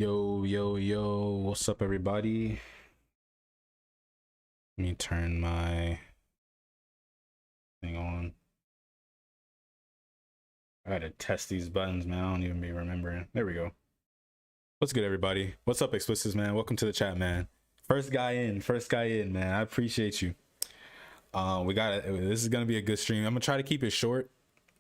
Yo, what's up, everybody? Let me turn my thing on. I gotta test these buttons, man. I don't even be remembering. There we go. What's good, everybody? What's up, Explicits, man? Welcome to the chat, man. First guy in, man. I appreciate you. This is gonna be a good stream. I'm gonna try to keep it short,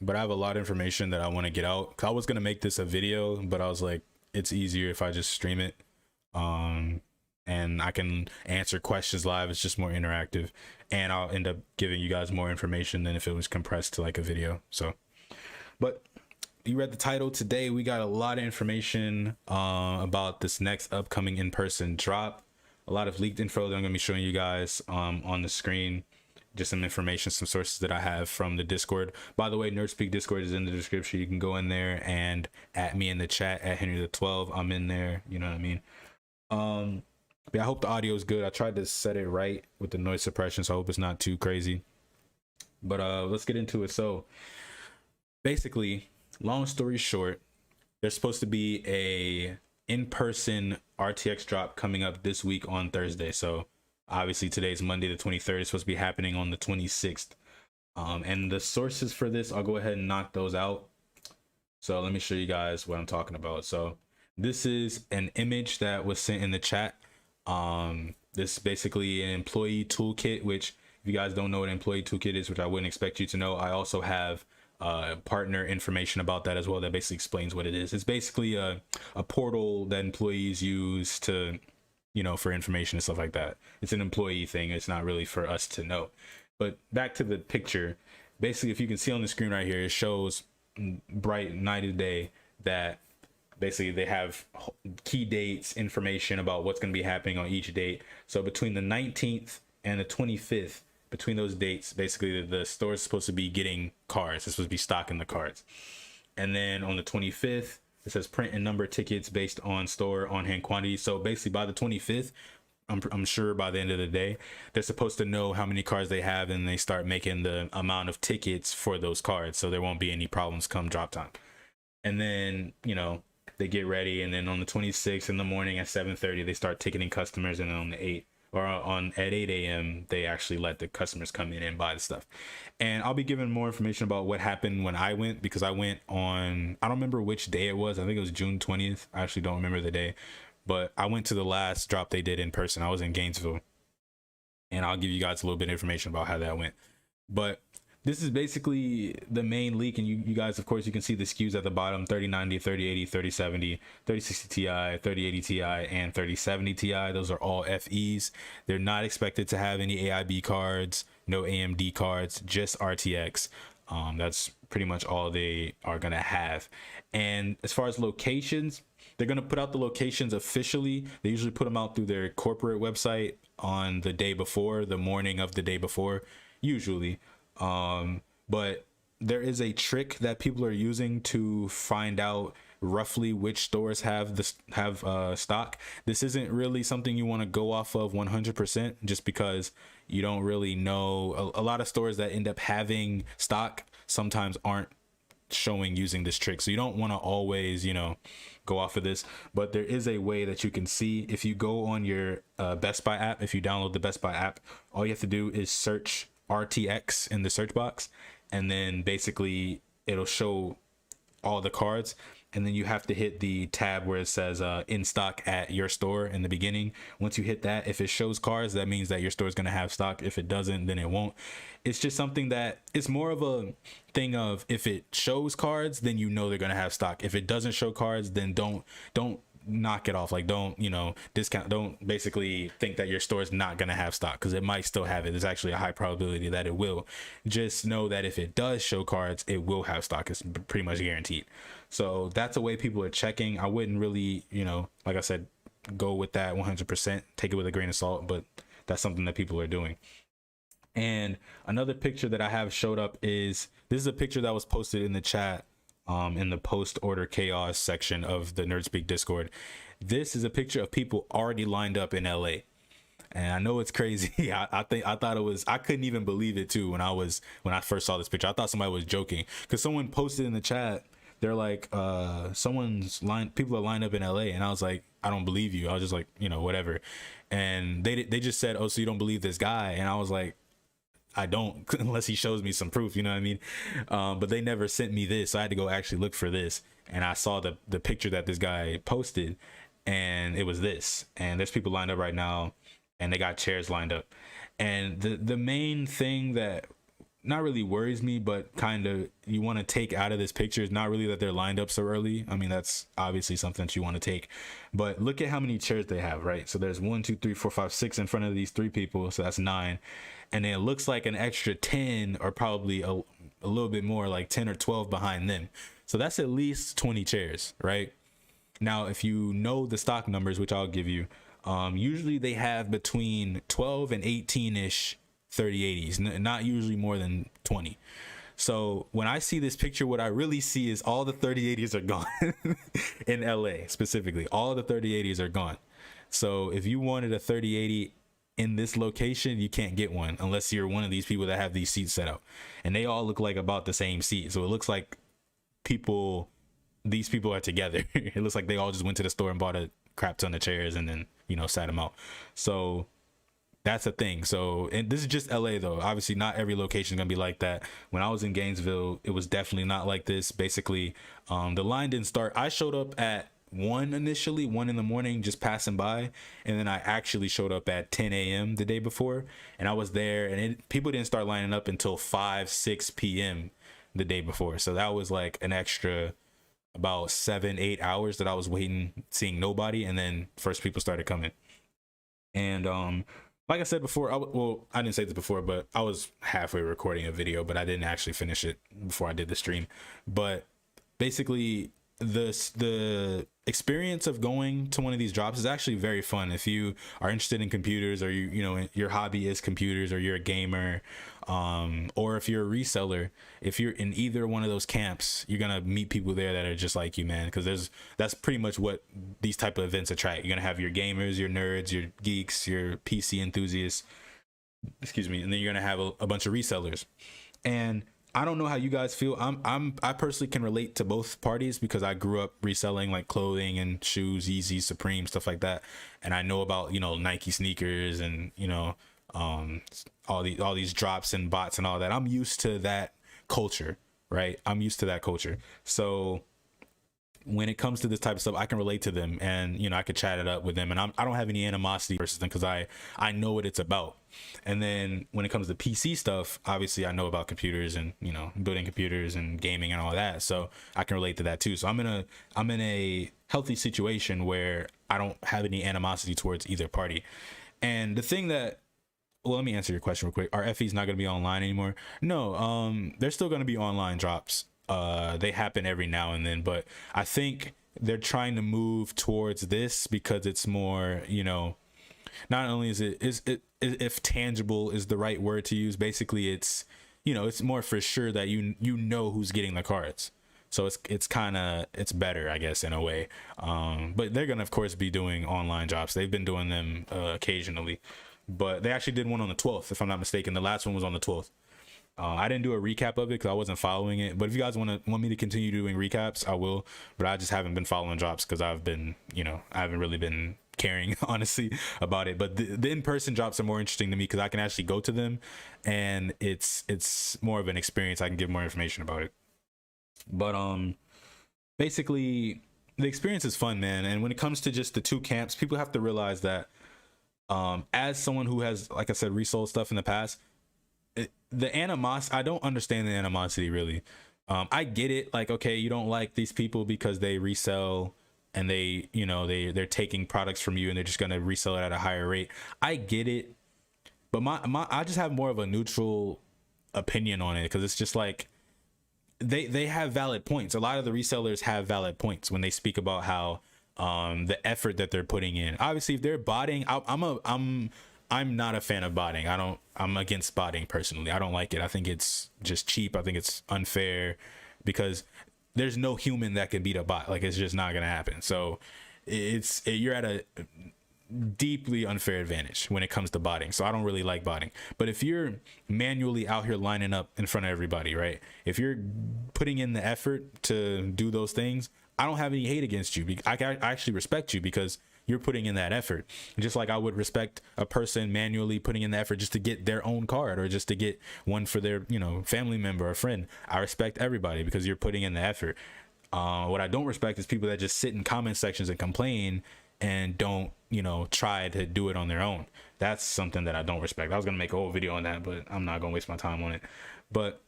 but I have a lot of information that I want to get out. I was gonna make this a video, but I was like, it's easier if I just stream it. And I can answer questions live. It's just more interactive, and I'll end up giving you guys more information than if it was compressed to like a video. So, but you read the title. Today we got a lot of information about this next upcoming in-person drop. A lot of leaked info that I'm gonna be showing you guys on the screen. Just some information, some sources that I have from the Discord. By the way, NerdSpeak Discord is in the description. You can go in there and at me in the chat at Henry the 12. I'm in there. You know what I mean? Yeah, I hope the audio is good. I tried to set it right with the noise suppression, so I hope it's not too crazy. But let's get into it. So basically, long story short, there's supposed to be a in-person RTX drop coming up this week on Thursday. So obviously today's Monday the 23rd. It's supposed to be happening on the 26th. And the sources for this, I'll go ahead and knock those out. So let me show you guys what I'm talking about. So this is an image that was sent in the chat. This is basically an employee toolkit, which if you guys don't know what an employee toolkit is, which I wouldn't expect you to know, I also have partner information about that as well that basically explains what it is. It's basically a portal that employees use to, you know, for information and stuff like that. It's an employee thing. It's not really for us to know. But back to the picture, basically, if you can see on the screen right here, it shows bright night and day that basically they have key dates, information about what's going to be happening on each date. So between the 19th and the 25th, between those dates, basically the store is supposed to be getting cards. It's supposed to be stocking the cards. And then on the 25th, it says print and number tickets based on store on hand quantity. So basically by the 25th, I'm sure by the end of the day, they're supposed to know how many cards they have, and they start making the amount of tickets for those cards. So there won't be any problems come drop time. And then, you know, they get ready, and then on the 26th in the morning at 7:30 they start ticketing customers, and then on the 8 or on at 8 a.m. they actually let the customers come in and buy the stuff. And I'll be giving more information about what happened when I went, because I went on, I don't remember which day it was. I think it was June 20th. I actually don't remember the day, but I went to the last drop they did in person. I was in Gainesville, and I'll give you guys a little bit of information about how that went. But this is basically the main leak, and you guys, of course, you can see the SKUs at the bottom: 3090, 3080, 3070, 3060 Ti, 3080 Ti, and 3070 Ti. Those are all FEs. They're not expected to have any AIB cards, no AMD cards, just RTX. That's pretty much all they are gonna have. And as far as locations, they're gonna put out the locations officially. They usually put them out through their corporate website on the day before, the morning of the day before, usually. But there is a trick that people are using to find out roughly which stores have stock. This isn't really something you want to go off of 100%, just because you don't really know. A lot of stores that end up having stock sometimes aren't showing using this trick, so you don't want to always, you know, go off of this. But there is a way that you can see. If you go on your Best Buy app, if you download the Best Buy app, all you have to do is search RTX in the search box, and then basically it'll show all the cards, and then you have to hit the tab where it says in stock at your store in the beginning. Once you hit that, if it shows cards, that means that your store is going to have stock. If it doesn't, then it won't. It's just something that, it's more of a thing of, if it shows cards, then you know they're going to have stock. If it doesn't show cards, then don't knock it off. Like, don't, you know, discount, don't basically think that your store is not going to have stock, because it might still have it. There's actually a high probability that it will. Just know that if it does show cards, it will have stock. It's pretty much guaranteed. So that's a way people are checking. I wouldn't really, you know, like I said, go with that 100%, take it with a grain of salt, but that's something that people are doing. And another picture that I have showed up is, this is a picture that was posted in the chat in the post order chaos section of the NerdSpeak Discord. This is a picture of people already lined up in LA. And I know it's crazy. I thought it was, I couldn't even believe it too when I first saw this picture. I thought somebody was joking, because someone posted in the chat they're like, people are lined up in LA, and I was like, I don't believe you. I was just like, whatever. And they just said, oh, so you don't believe this guy? And I was like, I don't, unless he shows me some proof, you know what I mean? But they never sent me this, so I had to go actually look for this, and I saw the picture that this guy posted, and it was this. And there's people lined up right now, and they got chairs lined up. And the main thing that not really worries me, but kind of you want to take out of this picture is not really that they're lined up so early. I mean, that's obviously something that you want to take, but look at how many chairs they have, right? So there's 1, 2, 3, 4, 5, 6 in front of these 3 people, so that's 9. And then it looks like an extra 10, or probably a little bit more, like 10 or 12 behind them. So that's at least 20 chairs, right? Now, if you know the stock numbers, which I'll give you, usually they have between 12 and 18-ish 3080s, not usually more than 20. So when I see this picture, what I really see is all the 3080s are gone in LA specifically. All the 3080s are gone. So if you wanted a 3080 in this location, you can't get one unless you're one of these people that have these seats set up, and they all look like about the same seat. So it looks like these people are together. It looks like they all just went to the store and bought a crap ton of chairs and then sat them out. So that's a thing. So, and this is just LA though. Obviously not every location is gonna be like that. When I was in Gainesville, it was definitely not like this. Basically, the line didn't start. I showed up at 1 initially, 1 in the morning, just passing by, and then I actually showed up at 10 a.m. the day before, and I was there, and people didn't start lining up until 5, 6 p.m. the day before. So that was like an extra about 7, 8 hours that I was waiting, seeing nobody, and then first people started coming. And like I said before, I didn't say this before, but I was halfway recording a video, but I didn't actually finish it before I did the stream. But basically, the experience of going to one of these drops is actually very fun. If you are interested in computers, or your hobby is computers, or you're a gamer, or if you're a reseller, if you're in either one of those camps, you're gonna meet people there that are just like you, man, because that's pretty much what these type of events attract. You're gonna have your gamers, your nerds, your geeks, your PC enthusiasts, excuse me, and then you're gonna have a bunch of resellers. And I don't know how you guys feel. I personally can relate to both parties because I grew up reselling like clothing and shoes, Yeezy, Supreme, stuff like that, and I know about Nike sneakers and all these drops and bots and all that. I'm used to that culture, right? I'm used to that culture. So when it comes to this type of stuff, I can relate to them, and I could chat it up with them, and I don't have any animosity versus them because I know what it's about. And then when it comes to PC stuff, obviously I know about computers and building computers and gaming and all that, so I can relate to that too. So I'm in a healthy situation where I don't have any animosity towards either party. And the thing that, well, let me answer your question real quick. Are FEs not going to be online anymore? No, they're still going to be online drops. They happen every now and then, but I think they're trying to move towards this because it's more, not only is it if tangible is the right word to use, basically it's more for sure that you know who's getting the cards. So it's better, I guess, in a way. But they're gonna of course be doing online drops. They've been doing them occasionally, but they actually did one on the 12th, if I'm not mistaken. The last one was on the 12th. I didn't do a recap of it because I wasn't following it. But if you guys want me to continue doing recaps, I will. But I just haven't been following drops because I've been, I haven't really been caring honestly about it. But the in-person drops are more interesting to me because I can actually go to them, and it's more of an experience. I can give more information about it. But basically, the experience is fun, man. And when it comes to just the two camps, people have to realize that as someone who has, like I said, resold stuff in the past, the animosity, I don't understand the animosity really. I get it, like, okay, you don't like these people because they resell and they're taking products from you and they're just gonna resell it at a higher rate. I get it, but I just have more of a neutral opinion on it because it's just like they have valid points. A lot of the resellers have valid points when they speak about how the effort that they're putting in. Obviously, if they're botting, I'm not a fan of botting. I'm against botting personally. I don't like it. I think it's just cheap. I think it's unfair because there's no human that can beat a bot. Like, it's just not gonna happen. So you're at deeply unfair advantage when it comes to botting. So I don't really like botting. But if you're manually out here lining up in front of everybody, right? If you're putting in the effort to do those things, I don't have any hate against you. I actually respect you because you're putting in that effort. Just like I would respect a person manually putting in the effort just to get their own card or just to get one for their, you know, family member or friend. I respect everybody because you're putting in the effort. What I don't respect is people that just sit in comment sections and complain and don't, you know, try to do it on their own. That's something that I don't respect. I was gonna make a whole video on that, but I'm not gonna waste my time on it. But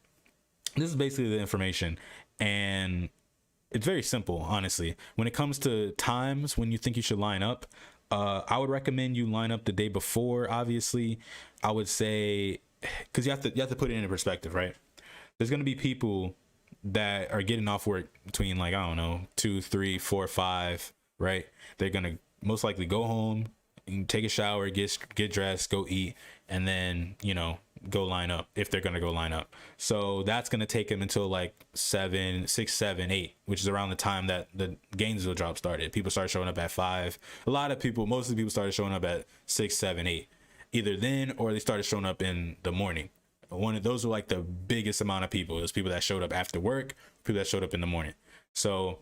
this is basically the information, and it's very simple, honestly. When it comes to times when you think you should line up, I would recommend you line up the day before. Obviously, I would say, because you have to put it into perspective, right? There's gonna be people that are getting off work between, like, I don't know, 2, 3, 4, 5, right? They're gonna most likely go home and take a shower, get dressed, go eat, and then, you know, go line up if they're gonna go line up. So that's gonna take them until like 7, 6, 7, 8, which is around the time that the Gainesville drop started. People started showing up at 5. Most of the people started showing up at 6, 7, 8, either then or they started showing up in the morning. One of those were like the biggest amount of people. It was people that showed up after work, people that showed up in the morning. So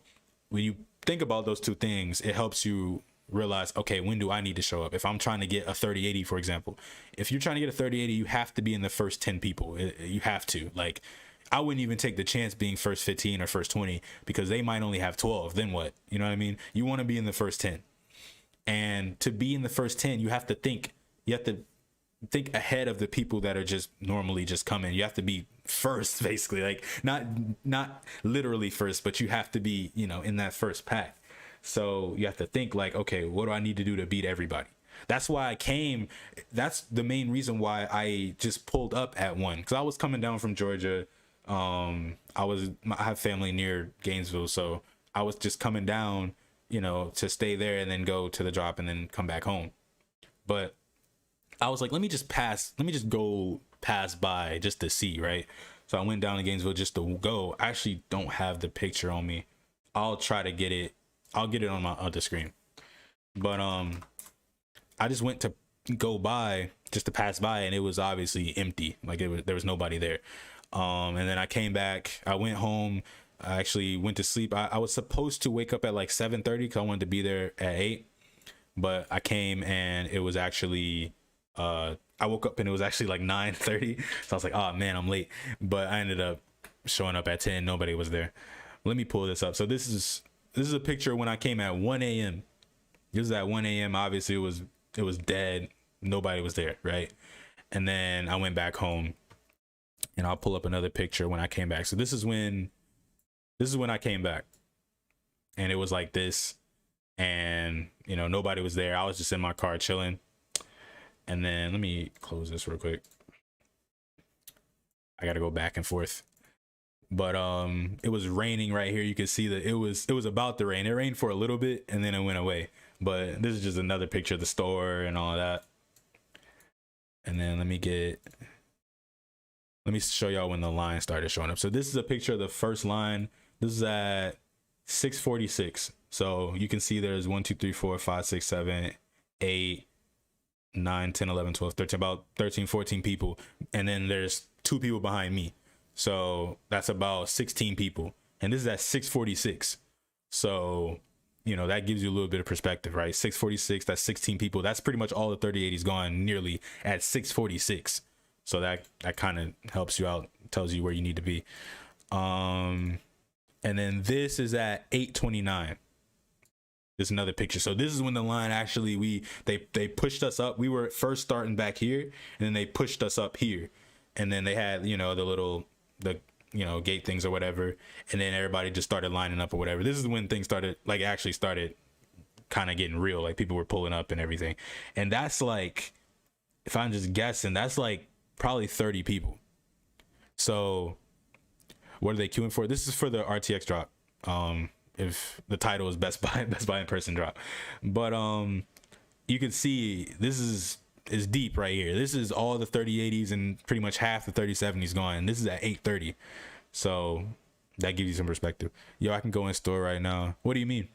when you think about those two things, it helps you realize, okay, when do I need to show up? If I'm trying to get a 3080, for example, if you're trying to get a 3080, you have to be in the first 10 people. You have to. Like, I wouldn't even take the chance being first 15 or first 20 because they might only have 12. Then what? You know what I mean? You want to be in the first 10. And to be in the first 10, you have to think ahead of the people that are just normally just coming. You have to be first, basically, like not literally first, but you have to be, you know, in that first pack. So you have to think like, okay, what do I need to do to beat everybody? That's why I came. That's the main reason why I just pulled up at 1, because I was coming down from Georgia. I have family near Gainesville, so I was just coming down, you know, to stay there and then go to the drop and then come back home. But I was like, let me just go pass by just to see, right? So I went down to Gainesville just to go. I actually don't have the picture on me. I'll try to get it. I'll get it on my other screen. But I just went to go by just to pass by, and it was obviously empty. Like there was nobody there. And then I came back. I went home. I actually went to sleep. I was supposed to wake up at like 7:30 because I wanted to be there at 8. But I came and it was actually I woke up and it was actually like 9:30. So I was like, oh man, I'm late. But I ended up showing up at 10. Nobody was there. Let me pull this up. So this is a picture when I came at 1 a.m. This is at 1 a.m. Obviously it was dead. Nobody was there, right? And then I went back home, and I'll pull up another picture when I came back. So this is when I came back, and it was like this, and you know, nobody was there. I was just in my car chilling. And then let me close this real quick. I gotta go back and forth. But it was raining right here. You can see that it was about to rain. It rained for a little bit and then it went away. But this is just another picture of the store and all that. And then let me show y'all when the line started showing up. So this is a picture of the first line. This is at 6:46. So you can see there's 1, 2, 3, 4, 5, 6, 7, 8, 9, 10, 11, 12, 13, about 13, 14 people. And then there's 2 people behind me. So that's about 16 people. And this is at 6:46. So, you know, that gives you a little bit of perspective, right? 6:46, that's 16 people. That's pretty much all the 3080s gone nearly at 6:46. So that kind of helps you out, tells you where you need to be. And then this is at 8:29. There's another picture. So this is when the line actually, they pushed us up. We were first starting back here, and then they pushed us up here. And then they had, you know, the gate things or whatever. And then everybody just started lining up or whatever. This is when things started, like, actually started kind of getting real. Like, people were pulling up and everything. And that's like, if I'm just guessing, that's like probably 30 people. So what are they queuing for? This is for the RTX drop. If the title is Best Buy in person drop. But you can see this is deep right here. This is all the 3080s and pretty much half the 3070s gone. This is at 8:30. So that gives you some perspective. Yo, I can go in store right now. What do you mean?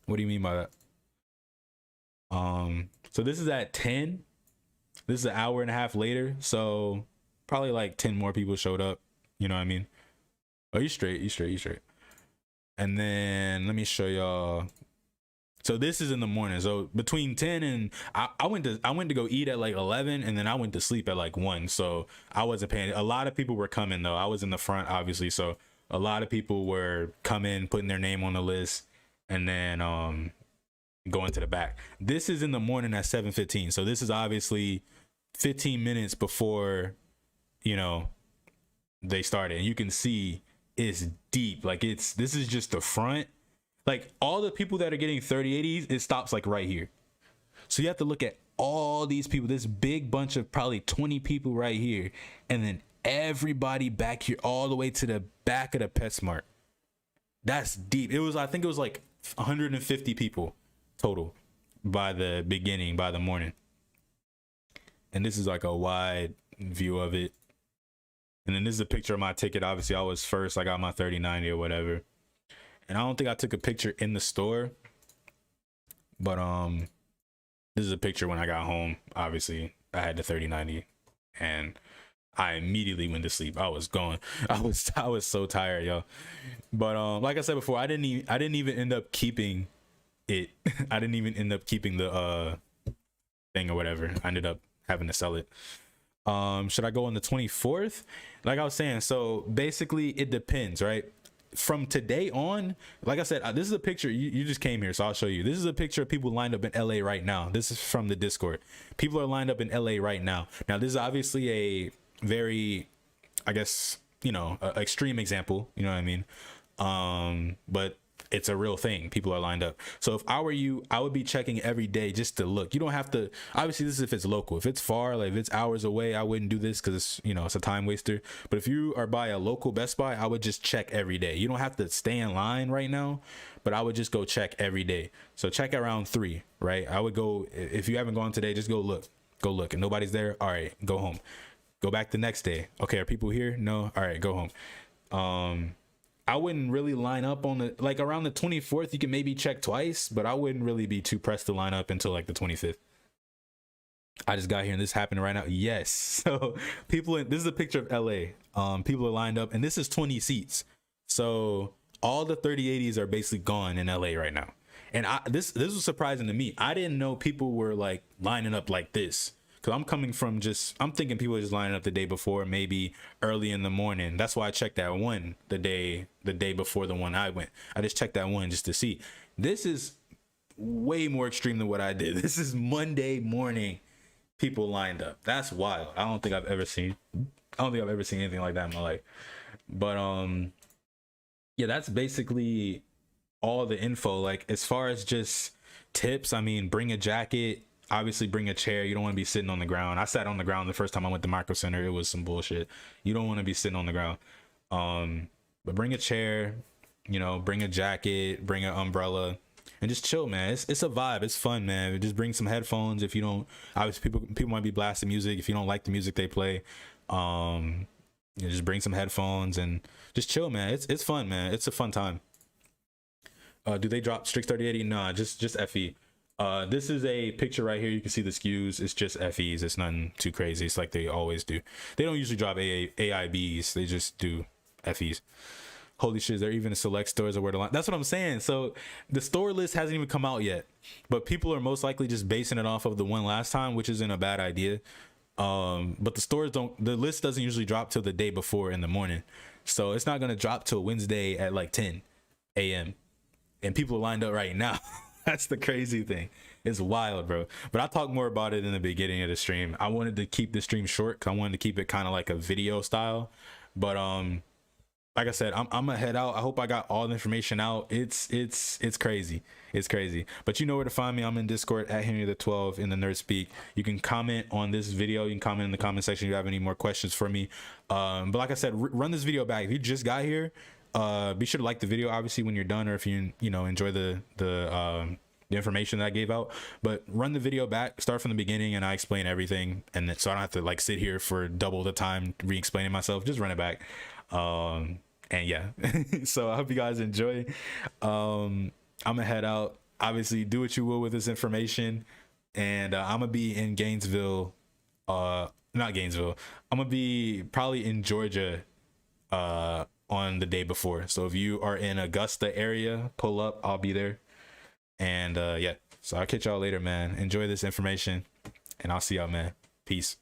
What do you mean by that? So this is at 10. This is an hour and a half later, so probably like 10 more people showed up. You know what I mean? Oh, you straight, you straight, you straight. And then let me show y'all. So this is in the morning. So between 10 and I went to go eat at like 11, and then I went to sleep at like 1. So I wasn't paying. A lot of people were coming though. I was in the front, obviously. So a lot of people were coming, putting their name on the list, and then going to the back. This is in the morning at 7:15. So this is obviously 15 minutes before, you know, they started. And you can see it's deep. Like this is just the front. Like all the people that are getting 3080s, it stops like right here. So you have to look at all these people, this big bunch of probably 20 people right here, and then everybody back here all the way to the back of the PetSmart. That's deep. It was, I think it was like 150 people total by the beginning, by the morning. And this is like a wide view of it. And then this is a picture of my ticket. Obviously I was first. I got my 3090 or whatever. And I don't think I took a picture in the store, but this is a picture when I got home. Obviously I had the 3090 and I immediately went to sleep. I was going. I was so tired, yo. But like I said before, I didn't even end up keeping it. I didn't even end up keeping the thing or whatever. I ended up having to sell it. Should I go on the 24th? Like I was saying, so basically it depends, right? From today on, like I said, this is a picture. You just came here, so I'll show you. This is a picture of people lined up in LA right now. This is from the Discord. People are lined up in LA right now. Now, this is obviously a very, I guess, you know, extreme example. You know what I mean? But it's a real thing. People are lined up. So if I were you, I would be checking every day just to look. You don't have to, obviously this is if it's local. If it's far, like if it's hours away, I wouldn't do this because it's, you know, it's a time waster. But if you are by a local Best Buy, I would just check every day. You don't have to stay in line right now, but I would just go check every day. So check around 3, right? I would go, if you haven't gone today, just go look and nobody's there. All right, go home. Go back the next day. Okay, are people here? No. All right, go home. I wouldn't really line up on the, like around the 24th, you can maybe check twice, but I wouldn't really be too pressed to line up until like the 25th. I just got here and this happened right now. Yes. So people this is a picture of LA. People are lined up and this is 20 seats. So all the 3080s are basically gone in LA right now. And this was surprising to me. I didn't know people were like lining up like this. Cause I'm coming from I'm thinking people are just lining up the day before, maybe early in the morning. That's why I checked that one the day before the one I went. I just checked that one just to see. This is way more extreme than what I did. This is Monday morning, people lined up. That's wild. I don't think I've ever seen anything like that in my life. But yeah, that's basically all the info. Like as far as just tips, I mean, bring a jacket. Obviously bring a chair. You don't want to be sitting on the ground. I sat on the ground the first time I went to Micro Center. It was some bullshit. You don't want to be sitting on the ground. But bring a chair, you know, bring a jacket, bring an umbrella, and just chill, man. It's a vibe. It's fun, man. Just bring some headphones. If you don't, obviously people might be blasting music. If you don't like the music they play, you know, just bring some headphones and just chill, man. It's fun, man. It's a fun time. Do they drop Strix 3080? Nah, just FE. This is a picture right here. You can see the SKUs. It's just FEs. It's nothing too crazy. It's like they always do. They don't usually drop AIBs. They just do FEs. Holy shit, there even select stores or where to line. That's what I'm saying. So the store list hasn't even come out yet, but people are most likely just basing it off of the one last time, which isn't a bad idea. But the list doesn't usually drop till the day before in the morning. So it's not going to drop till Wednesday at like 10 a.m. and people are lined up right now. That's the crazy thing. It's wild, bro. But I'll talk more about it in the beginning of the stream. I wanted to keep the stream short because I wanted to keep it kind of like a video style. But like I said, I'm gonna head out. I hope I got all the information out. It's crazy. It's crazy. But you know where to find me. I'm in Discord at Henry the 12 in the Nerd Speak. You can comment on this video. You can comment in the comment section if you have any more questions for me. But like I said, run this video back. If you just got here, be sure to like the video obviously when you're done, or if you enjoy the information that I gave out. But run the video back, start from the beginning, and I explain everything, and then, so I don't have to like sit here for double the time re-explaining myself. Just run it back. And yeah. So I hope you guys enjoy. I'm gonna head out. obviously do what you will with this information. And I'm gonna be in Gainesville, not Gainesville. I'm gonna be probably in Georgia on the day before. So if you are in Augusta area, pull up. I'll be there. And yeah, so I'll catch y'all later, man. Enjoy this information, and I'll see y'all, man. Peace.